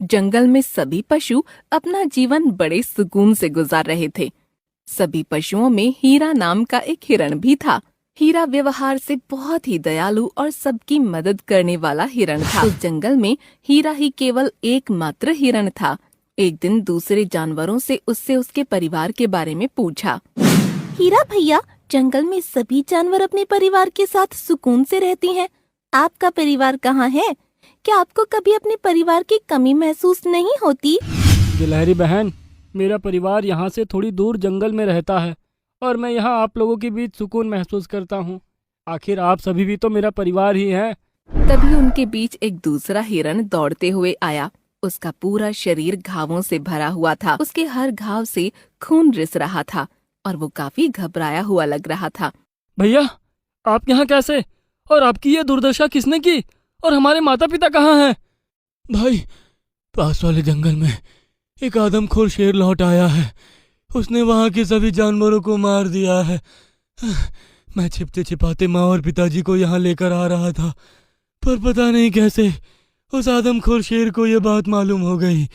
जंगल में सभी पशु अपना जीवन बड़े सुकून से गुजार रहे थे। सभी पशुओं में हीरा नाम का एक हिरण भी था। हीरा व्यवहार से बहुत ही दयालु और सबकी मदद करने वाला हिरण था। उस जंगल में हीरा ही केवल एकमात्र हिरण था। एक दिन दूसरे जानवरों से उससे उसके परिवार के बारे में पूछा। हीरा भैया, जंगल में सभी जानवर अपने परिवार के साथ सुकून से रहती हैं। आपका परिवार कहाँ है? क्या आपको कभी अपने परिवार की कमी महसूस नहीं होती? गिलहरी बहन, मेरा परिवार यहाँ से थोड़ी दूर जंगल में रहता है और मैं यहाँ आप लोगों के बीच सुकून महसूस करता हूँ। आखिर आप सभी भी तो मेरा परिवार ही हैं। तभी उनके बीच एक दूसरा हिरण दौड़ते हुए आया। उसका पूरा शरीर घावों से भरा हुआ था। उसके हर घाव से खून रिस रहा था और वो काफी घबराया हुआ लग रहा था। भैया, आप यहाँ कैसे? और आपकी ये दुर्दशा किसने की? और हमारे माता पिता कहाँ हैं? भाई, पास वाले जंगल में एक आदमखोर शेर लौट आया है। उसने वहाँ के सभी जानवरों को मार दिया है। मैं छिपते छिपाते माँ और पिताजी को यहाँ लेकर आ रहा था, पर पता नहीं कैसे उस आदमखोर शेर को ये बात मालूम हो गई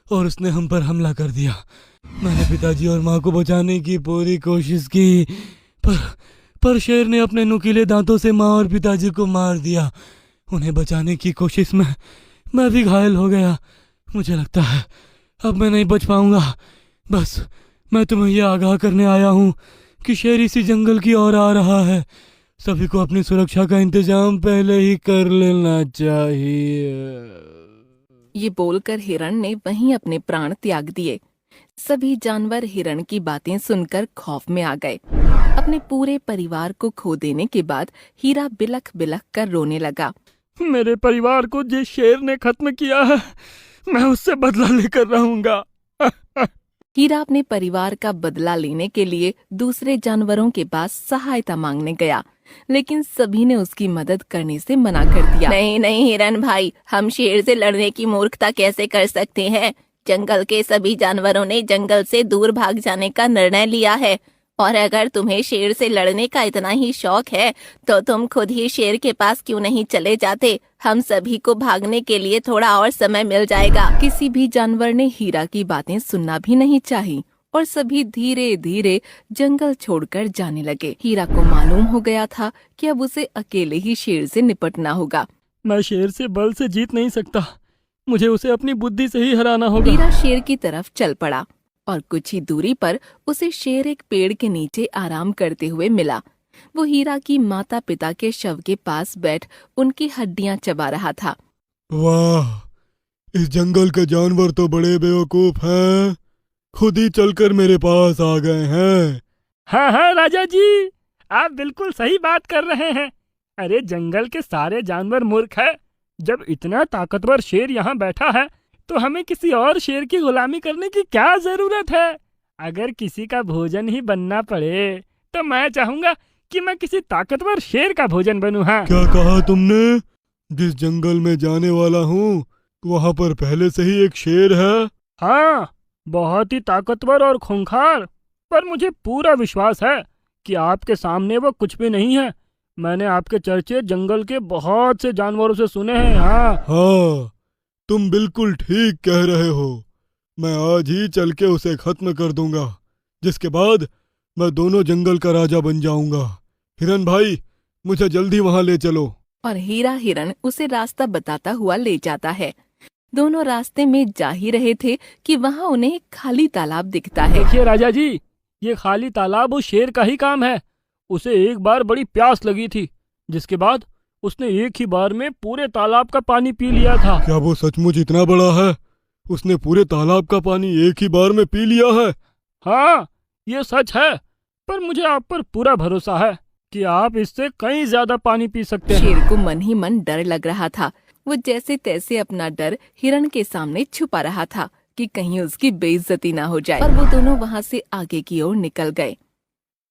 और उसने हम पर हमला कर दिया। मैंने पिताजी और माँ को बचाने की पूरी कोशिश की, पर शेर ने अपने नुकीले दांतों से माँ और पिताजी को मार दिया। उन्हें बचाने की कोशिश में मैं भी घायल हो गया। मुझे लगता है अब मैं नहीं बच पाऊंगा। बस मैं तुम्हें यह आगाह करने आया हूँ कि शेर इसी जंगल की ओर आ रहा है। सभी को अपनी सुरक्षा का इंतजाम पहले ही कर लेना चाहिए। ये बोलकर हिरण ने वहीं अपने प्राण त्याग दिए। सभी जानवर हिरण की बातें सुनकर खौफ में आ गए। अपने पूरे परिवार को खो देने के बाद हीरा बिलख बिलख कर रोने लगा। मेरे परिवार को जिस शेर ने खत्म किया है, मैं उससे बदला लेकर रहूंगा। हीरा अपने परिवार का बदला लेने के लिए दूसरे जानवरों के पास सहायता मांगने गया, लेकिन सभी ने उसकी मदद करने से मना कर दिया। नहीं नहीं हिरण भाई, हम शेर से लड़ने की मूर्खता कैसे कर सकते हैं? जंगल के सभी जानवरों ने जंगल से दूर भाग जाने का निर्णय लिया है, और अगर तुम्हें शेर से लड़ने का इतना ही शौक है तो तुम खुद ही शेर के पास क्यों नहीं चले जाते? हम सभी को भागने के लिए थोड़ा और समय मिल जाएगा। किसी भी जानवर ने हीरा की बातें सुनना भी नहीं चाही और सभी धीरे धीरे जंगल छोड़कर जाने लगे। हीरा को मालूम हो गया था कि अब उसे अकेले ही शेर से निपटना होगा। मैं शेर से बल से जीत नहीं सकता, मुझे उसे अपनी बुद्धि से ही हराना होगा। हीरा शेर की तरफ चल पड़ा और कुछ ही दूरी पर उसे शेर एक पेड़ के नीचे आराम करते हुए मिला। वो हीरा की माता पिता के शव के पास बैठ उनकी हड्डियां चबा रहा था। वाह, इस जंगल के जानवर तो बड़े बेवकूफ हैं, खुद ही चलकर मेरे पास आ गए हैं। हाँ हाँ राजा जी, आप बिल्कुल सही बात कर रहे हैं। अरे जंगल के सारे जानवर मूर्ख है। जब इतना ताकतवर शेर यहाँ बैठा है तो हमें किसी और शेर की गुलामी करने की क्या जरूरत है? अगर किसी का भोजन ही बनना पड़े तो मैं चाहूंगा कि मैं किसी ताकतवर शेर का भोजन बनूं। हाँ, क्या कहा तुमने? जिस जंगल में जाने वाला हूँ वहाँ पर पहले से ही एक शेर है। हाँ, बहुत ही ताकतवर और खूंखार, पर मुझे पूरा विश्वास है कि आपके सामने वो कुछ भी नहीं है। मैंने आपके चर्चे जंगल के बहुत से जानवरों से सुने हैं। हाँ, तुम बिल्कुल ठीक कह रहे हो। मैं आज ही चल के उसे खत्म कर दूंगा, जिसके बाद मैं दोनों जंगल का राजा बन जाऊंगा। हिरन भाई, मुझे जल्दी वहाँ ले चलो। और हीरा हिरण उसे रास्ता बताता हुआ ले जाता है। दोनों रास्ते में जा ही रहे थे कि वहाँ उन्हें एक खाली तालाब दिखता है। देखिए राजा जी, ये खाली तालाब उस शेर का ही काम है। उसे एक बार बड़ी प्यास लगी थी, जिसके बाद उसने एक ही बार में पूरे तालाब का पानी पी लिया था। क्या वो सचमुच इतना बड़ा है? उसने पूरे तालाब का पानी एक ही बार में पी लिया है? हाँ, ये सच है, पर मुझे आप पर पूरा भरोसा है कि आप इससे कहीं ज्यादा पानी पी सकते हैं। शेर को मन ही मन डर लग रहा था। वो जैसे तैसे अपना डर हिरण के सामने छुपा रहा था कि कहीं उसकी बेइज्जती ना हो जाए। और वो दोनों वहाँ से आगे की ओर निकल गए।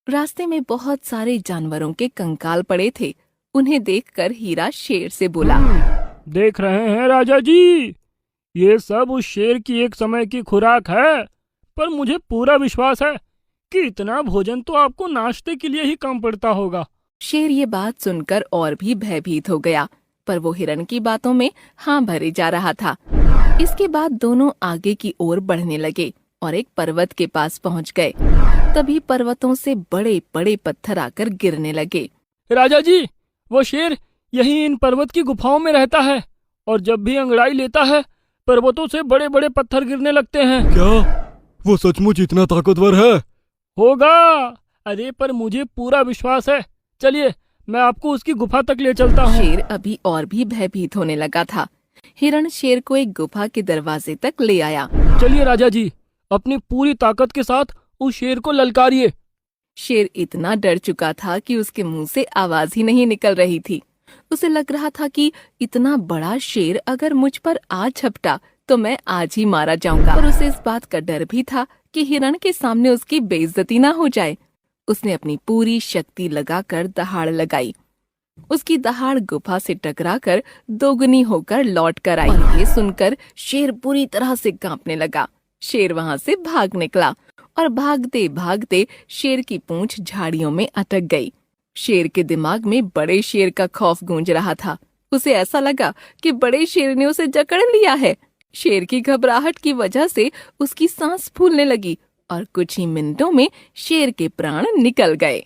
रास्ते में बहुत सारे जानवरों के कंकाल पड़े थे। उन्हें देखकर हीरा शेर से बोला। देख रहे हैं राजा जी, ये सब उस शेर की एक समय की खुराक है, पर मुझे पूरा विश्वास है कि इतना भोजन तो आपको नाश्ते के लिए ही कम पड़ता होगा। शेर ये बात सुनकर और भी भयभीत हो गया। पर वो हिरन की बातों में हाँ भरे जा रहा था। इसके बाद दोनों आगे की ओर बढ़ने लगे और एक पर्वत के पास पहुंच गए। तभी पर्वतों से बड़े बड़े पत्थर आकर गिरने लगे। राजा जी, वो शेर यहीं इन पर्वत की गुफाओं में रहता है और जब भी अंगड़ाई लेता है पर्वतों से बड़े बड़े पत्थर गिरने लगते हैं। क्या वो सचमुच इतना ताकतवर है? होगा, अरे पर मुझे पूरा विश्वास है। चलिए मैं आपको उसकी गुफा तक ले चलता हूँ। शेर अभी और भी भयभीत होने लगा था। हिरण शेर को एक गुफा के दरवाजे तक ले आया। चलिए राजा जी, अपनी पूरी ताकत के साथ उस शेर को ललकारिए। शेर इतना डर चुका था कि उसके मुंह से आवाज ही नहीं निकल रही थी। उसे लग रहा था कि इतना बड़ा शेर अगर मुझ पर आ झपटा तो मैं आज ही मारा जाऊंगा। और उसे इस बात का डर भी था कि हिरण के सामने उसकी बेइज्जती ना हो जाए। उसने अपनी पूरी शक्ति लगाकर दहाड़ लगाई। उसकी दहाड़ गुफा से टकराकर दोगुनी होकर लौट कर आई। और ये सुनकर शेर पूरी तरह से कांपने लगा। शेर वहां से भाग निकला और भागते भागते शेर की पूंछ झाड़ियों में अटक गई। शेर के दिमाग में बड़े शेर का खौफ गूंज रहा था। उसे ऐसा लगा कि बड़े शेर ने उसे जकड़ लिया है। शेर की घबराहट की वजह से उसकी सांस फूलने लगी और कुछ ही मिनटों में शेर के प्राण निकल गए।